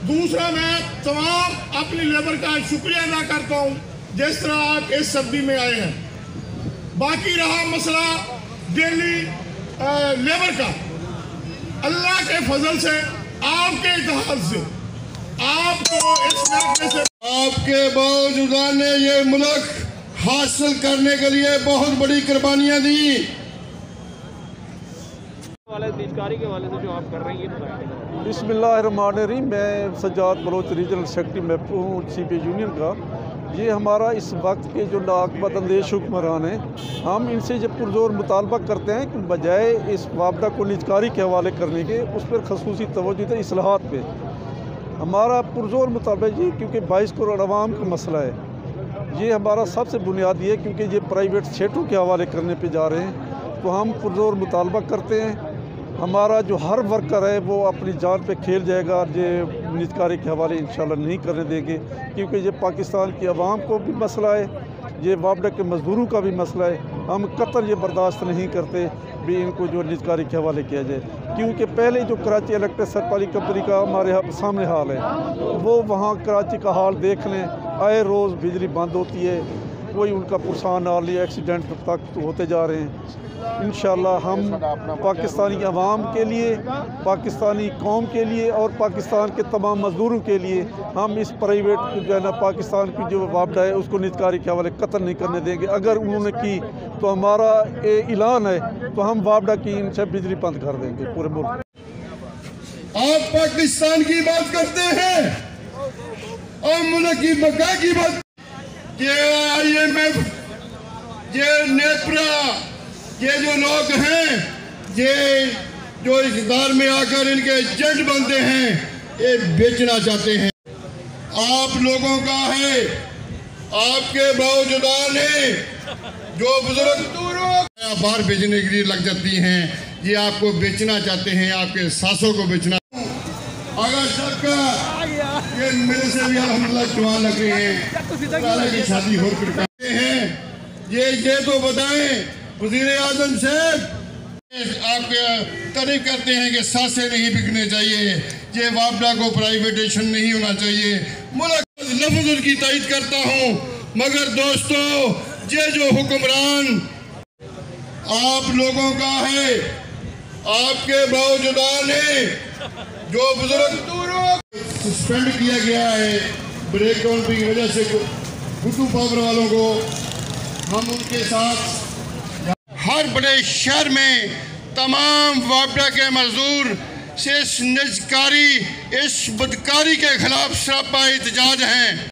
दूसरा, मैं तमाम अपनी लेबर का शुक्रिया अदा करता हूँ जिस तरह आप इस सर्दी में आए हैं। बाकी रहा मसला डेली लेबर का, अल्लाह के फजल से, आपके इत्तेहाद से, आपको इस महकमे से, आपके बावजूदा ने ये मुल्क हासिल करने के लिए बहुत बड़ी कुर्बानियाँ दी। बेरोजगारी के हवाले से जो आप कर रहे हैं, बिस्मिल्लाहिर्रहमानिर्रहीम। मैं सज्जाद बलोच रीजनल सेक्रेटरी मैं हूँ CPI यूनियन का। ये हमारा इस वक्त के जो नाकबद अंदेश हुक्मरान हैं, हम इनसे जब पुरजोर मुतालबा करते हैं कि बजाय इस वापदा को निजकारी के हवाले करने के, उस पर खसूसी तवज्जो दें, इस्लाहात पे हमारा पुरजोर मुतालबा ये, क्योंकि 22 करोड़ अवाम का मसला है। ये हमारा सबसे बुनियादी है, क्योंकि ये प्राइवेट सेक्टरों के हवाले करने पे जा रहे हैं। तो हम पुरजोर मुतालबा करते हैं, हमारा जो हर वर्कर है वो अपनी जान पे खेल जाएगा, ये निजकारी के हवाले इंशाल्लाह नहीं करने देंगे, क्योंकि ये पाकिस्तान की आवाम को भी मसला है, ये वापडा के मज़दूरों का भी मसला है। हम कतई ये बर्दाश्त नहीं करते भी इनको जो निजकारी के हवाले किया जाए, क्योंकि पहले जो कराची इलेक्ट्रिक सरकारी कंपनी का हमारे सामने हाल है, वो वहाँ कराची का हाल देख लें। आए रोज़ बिजली बंद होती है, कोई उनका पुरसान हाल नहीं, एक्सीडेंट तक तो होते जा रहे हैं। इंशाल्लाह हम पाकिस्तानी अवाम के लिए, पाकिस्तानी कौम के लिए और पाकिस्तान के तमाम मज़दूरों के लिए हम इस प्राइवेट जो है ना, पाकिस्तान की जो वापडा है उसको निजकारी के हवाले कतल नहीं करने देंगे। अगर उन्होंने की तो हमारा ऐलान है, तो हम वापडा की इनसे बिजली बंद कर देंगे पूरे मुल्क। आप पाकिस्तान की बात करते हैं और मुल्क की बका की बात, ये IMF, ये नेप्रा, ये जो लोग हैं, ये जो इक़्तिदार में आकर इनके एजेंट बनते हैं, ये बेचना चाहते हैं। आप लोगों का है, आपके बावजूदा ने जो बुजुर्ग बाहर बेचने के लिए लग जाती हैं, ये आपको बेचना चाहते हैं, आपके सासों को बेचना। अगर सबका ये मेरे से भी अल्हम्दुलिल्लाह जवान लग रहे हैं, की शादी हो करते हैं, ये तो बताएं वज़ीर आज़म साहब, आपके तारीफ करते हैं कि सासें नहीं बिकने चाहिए, ये वापडा को प्राइवेटेशन नहीं होना चाहिए। मुल्क लफ्ज़ उनकी तायद करता हूँ, मगर दोस्तों ये जो हुक्मरान आप लोगों का है, आपके बावजूदा ने जो बुजुर्ग सस्पेंड किया गया है ब्रेक डाउन की वजह से, गुड्डू पावर वालों को, हम उनके साथ हर बड़े शहर में तमाम वापडा के मजदूर से इस निजकारी, इस बदकारी के खिलाफ सरापा एहतजाज हैं।